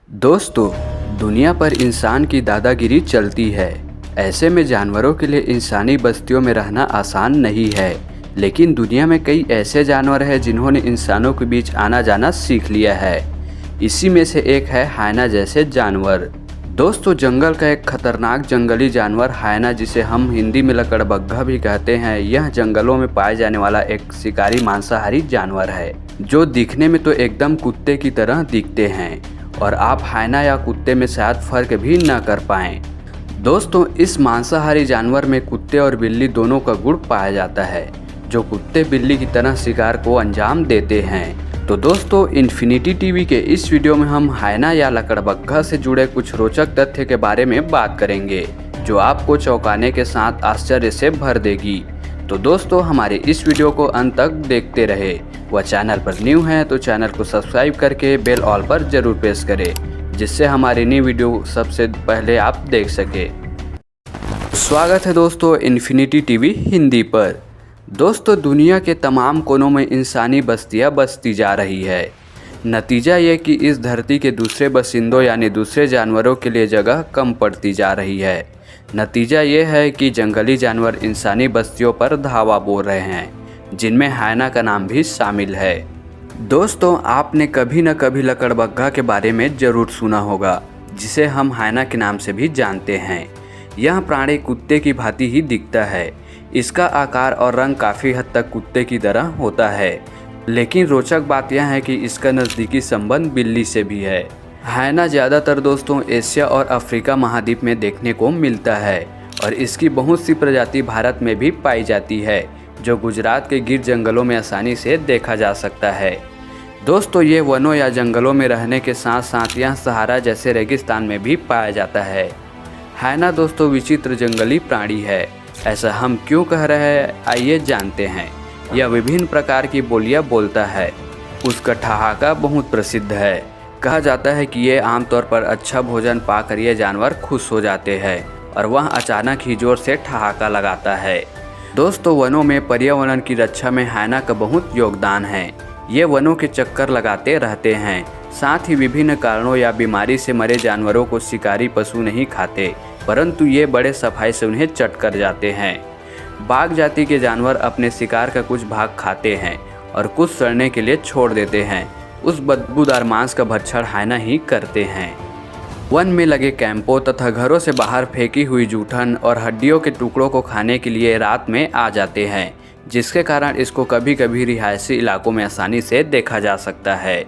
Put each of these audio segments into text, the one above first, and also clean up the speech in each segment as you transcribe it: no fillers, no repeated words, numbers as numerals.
दोस्तों, दुनिया पर इंसान की दादागिरी चलती है। ऐसे में जानवरों के लिए इंसानी बस्तियों में रहना आसान नहीं है। लेकिन दुनिया में कई ऐसे जानवर हैं जिन्होंने इंसानों के बीच आना जाना सीख लिया है। इसी में से एक है हायना जैसे जानवर। दोस्तों, जंगल का एक खतरनाक जंगली जानवर हायना, जिसे हम हिंदी में लकड़बग्घा भी कहते हैं, यह जंगलों में पाए जाने वाला एक शिकारी मांसाहारी जानवर है जो दिखने में तो एकदम कुत्ते की तरह दिखते हैं और आप हायना या कुत्ते में शायद फर्क भी न कर पाएं। दोस्तों, इस मांसाहारी जानवर में कुत्ते और बिल्ली दोनों का गुण पाया जाता है, जो कुत्ते बिल्ली की तरह शिकार को अंजाम देते हैं। तो दोस्तों, इन्फिनिटी टीवी के इस वीडियो में हम हायना या लकड़बग्घा से जुड़े कुछ रोचक तथ्य के बारे में बात करेंगे, जो आपको चौंकाने के साथ आश्चर्य से भर देगी। तो दोस्तों, हमारे इस वीडियो को अंत तक देखते रहे। वह चैनल पर न्यू है तो चैनल को सब्सक्राइब करके बेल ऑल पर जरूर प्रेस करें, जिससे हमारी नई वीडियो सबसे पहले आप देख सके। स्वागत है दोस्तों इन्फिनिटी टीवी हिंदी पर। दोस्तों, दुनिया के तमाम कोनों में इंसानी बस्तियां बसती जा रही है। नतीजा ये कि इस धरती के दूसरे बसिंदों यानी दूसरे जानवरों के लिए जगह कम पड़ती जा रही है। नतीजा ये है कि जंगली जानवर इंसानी बस्तियों पर धावा बोल रहे हैं, जिनमें हायना का नाम भी शामिल है। दोस्तों, आपने कभी न कभी लकड़बग्घा के बारे में ज़रूर सुना होगा, जिसे हम हायना के नाम से भी जानते हैं। यह प्राणी कुत्ते की भांति ही दिखता है। इसका आकार और रंग काफ़ी हद तक कुत्ते की तरह होता है, लेकिन रोचक बात यह है कि इसका नज़दीकी संबंध बिल्ली से भी है। हायना ज़्यादातर दोस्तों एशिया और अफ्रीका महाद्वीप में देखने को मिलता है और इसकी बहुत सी प्रजाति भारत में भी पाई जाती है, जो गुजरात के गिर जंगलों में आसानी से देखा जा सकता है। दोस्तों, ये वनों या जंगलों में रहने के साथ साथ यह सहारा जैसे रेगिस्तान में भी पाया जाता है। हायना दोस्तों विचित्र जंगली प्राणी है। ऐसा हम क्यों कह रहे हैं, आइए जानते हैं। यह विभिन्न प्रकार की बोलियां बोलता है। उसका ठहाका बहुत प्रसिद्ध है। कहा जाता है कि ये आमतौर पर अच्छा भोजन पाकर ये जानवर खुश हो जाते हैं और वह अचानक ही जोर से ठहाका लगाता है। दोस्तों, वनों में पर्यावरण की रक्षा में हायना का बहुत योगदान है। ये वनों के चक्कर लगाते रहते हैं, साथ ही विभिन्न कारणों या बीमारी से मरे जानवरों को शिकारी पशु नहीं खाते, परंतु ये बड़े सफाई से उन्हें चट कर जाते हैं। बाघ जाति के जानवर अपने शिकार का कुछ भाग खाते हैं और कुछ सड़ने के लिए छोड़ देते हैं। उस बदबूदार मांस का भक्षण हायना ही करते हैं। वन में लगे कैंपों तथा घरों से बाहर फेंकी हुई जूठन और हड्डियों के टुकड़ों को खाने के लिए रात में आ जाते हैं, जिसके कारण इसको कभी कभी रिहायशी इलाकों में आसानी से देखा जा सकता है।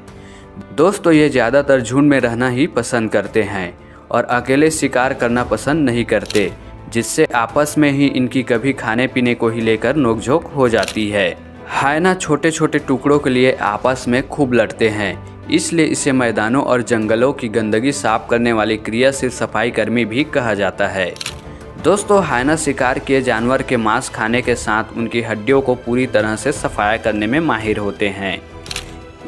दोस्तों, ये ज़्यादातर झुंड में रहना ही पसंद करते हैं और अकेले शिकार करना पसंद नहीं करते, जिससे आपस में ही इनकी कभी खाने पीने को ही लेकर नोकझोंक हो जाती है। हायना छोटे छोटे टुकड़ों के लिए आपस में खूब लड़ते हैं, इसलिए इसे मैदानों और जंगलों की गंदगी साफ करने वाली क्रियाशील सफाई कर्मी भी कहा जाता है। दोस्तों, हायना शिकार किए जानवर के मांस खाने के साथ उनकी हड्डियों को पूरी तरह से सफाया करने में माहिर होते हैं।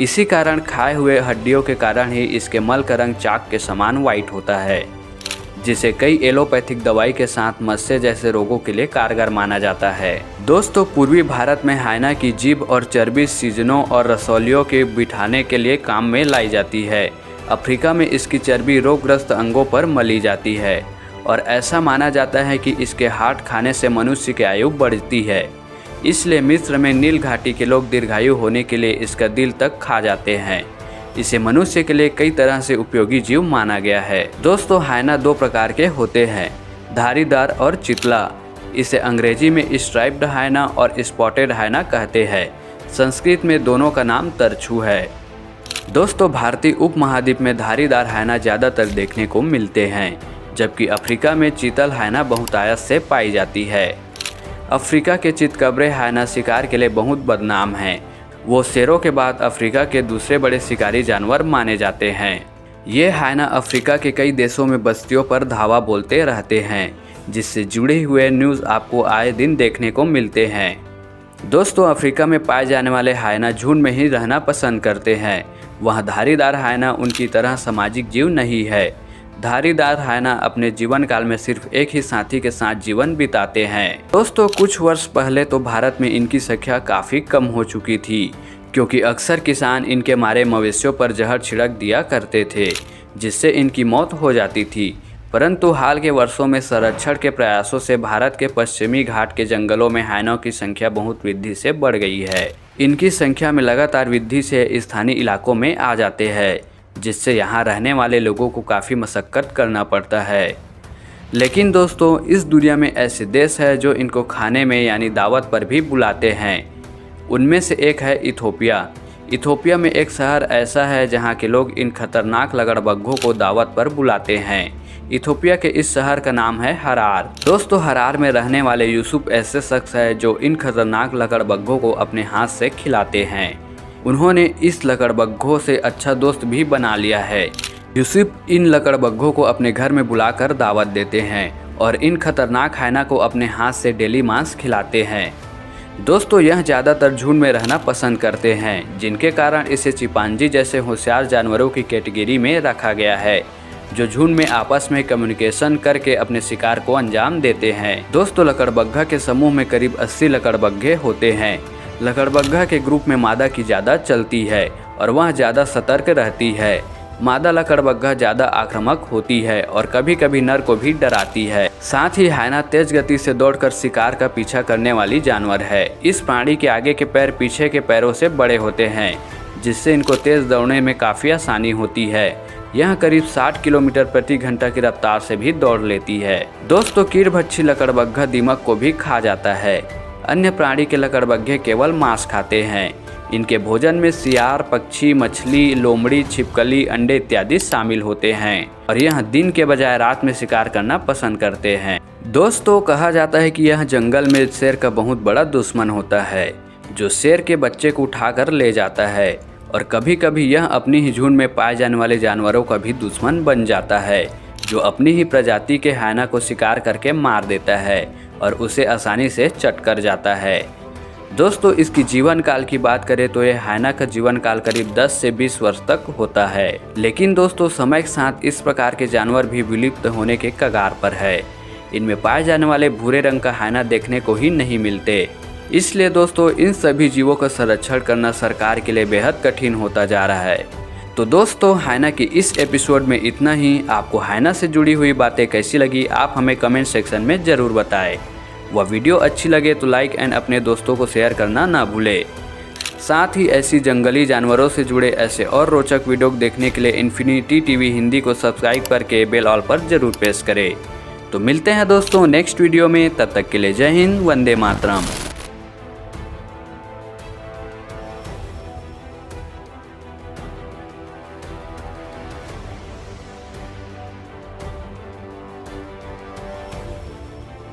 इसी कारण खाए हुए हड्डियों के कारण ही इसके मल का रंग चाक के समान वाइट होता है, जिसे कई एलोपैथिक दवाई के साथ मत्स्य जैसे रोगों के लिए कारगर माना जाता है। दोस्तों, पूर्वी भारत में हायना की जीभ और चर्बी सीजनों और रसौलियों के बिठाने के लिए काम में लाई जाती है। अफ्रीका में इसकी चर्बी रोगग्रस्त अंगों पर मली जाती है और ऐसा माना जाता है कि इसके हार्ट खाने से मनुष्य की आयु बढ़ती है। इसलिए मिस्र में नील घाटी के लोग दीर्घायु होने के लिए इसका दिल तक खा जाते हैं। इसे मनुष्य के लिए कई तरह से उपयोगी जीव माना गया है। दोस्तों, हायना दो प्रकार के होते हैं, धारीदार और चितला। इसे अंग्रेजी में स्ट्राइप्ड हायना और स्पॉटेड हायना कहते हैं। संस्कृत में दोनों का नाम तरछू है। दोस्तों, भारतीय उपमहाद्वीप में धारीदार हायना ज़्यादातर देखने को मिलते हैं, जबकि अफ्रीका में चीतल हायना बहुतायत से पाई जाती है। अफ्रीका के चितकबरे हायना शिकार के लिए बहुत बदनाम हैं। वो शेरों के बाद अफ्रीका के दूसरे बड़े शिकारी जानवर माने जाते हैं। ये हायना अफ्रीका के कई देशों में बस्तियों पर धावा बोलते रहते हैं, जिससे जुड़े हुए न्यूज़ आपको आए दिन देखने को मिलते हैं। दोस्तों, अफ्रीका में पाए जाने वाले हायना झुंड में ही रहना पसंद करते हैं। वहाँ धारीदार हायना उनकी तरह सामाजिक जीव नहीं है। धारीदार हायना अपने जीवन काल में सिर्फ एक ही साथी के साथ जीवन बिताते हैं। दोस्तों, कुछ वर्ष पहले तो भारत में इनकी संख्या काफ़ी कम हो चुकी थी, क्योंकि अक्सर किसान इनके मारे मवेशियों पर जहर छिड़क दिया करते थे, जिससे इनकी मौत हो जाती थी। परंतु हाल के वर्षों में संरक्षण के प्रयासों से भारत के पश्चिमी घाट के जंगलों में हाइनों की संख्या बहुत वृद्धि से बढ़ गई है। इनकी संख्या में लगातार वृद्धि से स्थानीय इलाकों में आ जाते हैं, जिससे यहाँ रहने वाले लोगों को काफ़ी मशक्कत करना पड़ता है। लेकिन दोस्तों, इस दुनिया में ऐसे देश हैं जो इनको खाने में यानी दावत पर भी बुलाते हैं। उनमें से एक है इथोपिया। इथोपिया में एक शहर ऐसा है जहाँ के लोग इन खतरनाक लकड़बग्घों को दावत पर बुलाते हैं। इथोपिया के इस शहर का नाम है हरार। दोस्तों, हरार में रहने वाले यूसुफ ऐसे शख्स है जो इन खतरनाक लकड़बग्घों को अपने हाथ से खिलाते हैं। उन्होंने इस लकड़बग्घों से अच्छा दोस्त भी बना लिया है। यूसुफ इन लकड़बग्घों को अपने घर में बुलाकर दावत देते हैं और इन खतरनाक हाइना को अपने हाथ से डेली मांस खिलाते हैं। दोस्तों, यह ज़्यादातर झुंड में रहना पसंद करते हैं, जिनके कारण इसे चिंपांजी जैसे होशियार जानवरों की कैटेगरी में रखा गया है, जो झुंड में आपस में कम्युनिकेशन करके अपने शिकार को अंजाम देते हैं। दोस्तों, लकड़बग्घा के समूह में करीब 80 लकड़बग्घे होते हैं। लकड़बग्घा के ग्रुप में मादा की ज़्यादा चलती है और वह ज़्यादा सतर्क रहती है। मादा लकड़बग्घा ज़्यादा आक्रामक होती है और कभी कभी नर को भी डराती है। साथ ही हाइना तेज गति से दौड़कर शिकार का पीछा करने वाली जानवर है। इस प्राणी के आगे के पैर पीछे के पैरों से बड़े होते हैं, जिससे इनको तेज दौड़ने में काफ़ी आसानी होती है। यह करीब 60 किलोमीटर प्रति घंटा की रफ्तार से भी दौड़ लेती है। दोस्तों, कीड़भक्षी लकड़बग्घा दीमक को भी खा जाता है। अन्य प्राणी के लकड़बग्घे केवल मांस खाते हैं। इनके भोजन में सियार, पक्षी, मछली, लोमड़ी, छिपकली, अंडे इत्यादि शामिल होते हैं और यह दिन के बजाय रात में शिकार करना पसंद करते हैं। दोस्तों, कहा जाता है कि यह जंगल में शेर का बहुत बड़ा दुश्मन होता है, जो शेर के बच्चे को उठाकर ले जाता है और कभी कभी यह अपनी ही झुंड में पाए जाने वाले जानवरों का भी दुश्मन बन जाता है, जो अपनी ही प्रजाति के हाइना को शिकार करके मार देता है और उसे आसानी से चट कर जाता है। दोस्तों, इसकी जीवन काल की बात करें तो यह हाइना का जीवन काल करीब 10 से 20 वर्ष तक होता है। लेकिन दोस्तों, समय के साथ इस प्रकार के जानवर भी विलुप्त होने के कगार पर है। इनमें पाए जाने वाले भूरे रंग का हाइना देखने को ही नहीं मिलते। इसलिए दोस्तों, इन सभी जीवों का संरक्षण करना सरकार के लिए बेहद कठिन होता जा रहा है। तो दोस्तों, हाइना की इस एपिसोड में इतना ही। आपको हाइना से जुड़ी हुई बातें कैसी लगी, आप हमें कमेंट सेक्शन में ज़रूर बताएं। वह वीडियो अच्छी लगे तो लाइक एंड अपने दोस्तों को शेयर करना ना भूलें। साथ ही ऐसी जंगली जानवरों से जुड़े ऐसे और रोचक वीडियो देखने के लिए इन्फिनिटी टीवी हिंदी को सब्सक्राइब करके बेल ऑल पर जरूर प्रेस करें। तो मिलते हैं दोस्तों नेक्स्ट वीडियो में, तब तक के लिए जय हिंद, वंदे मातरम।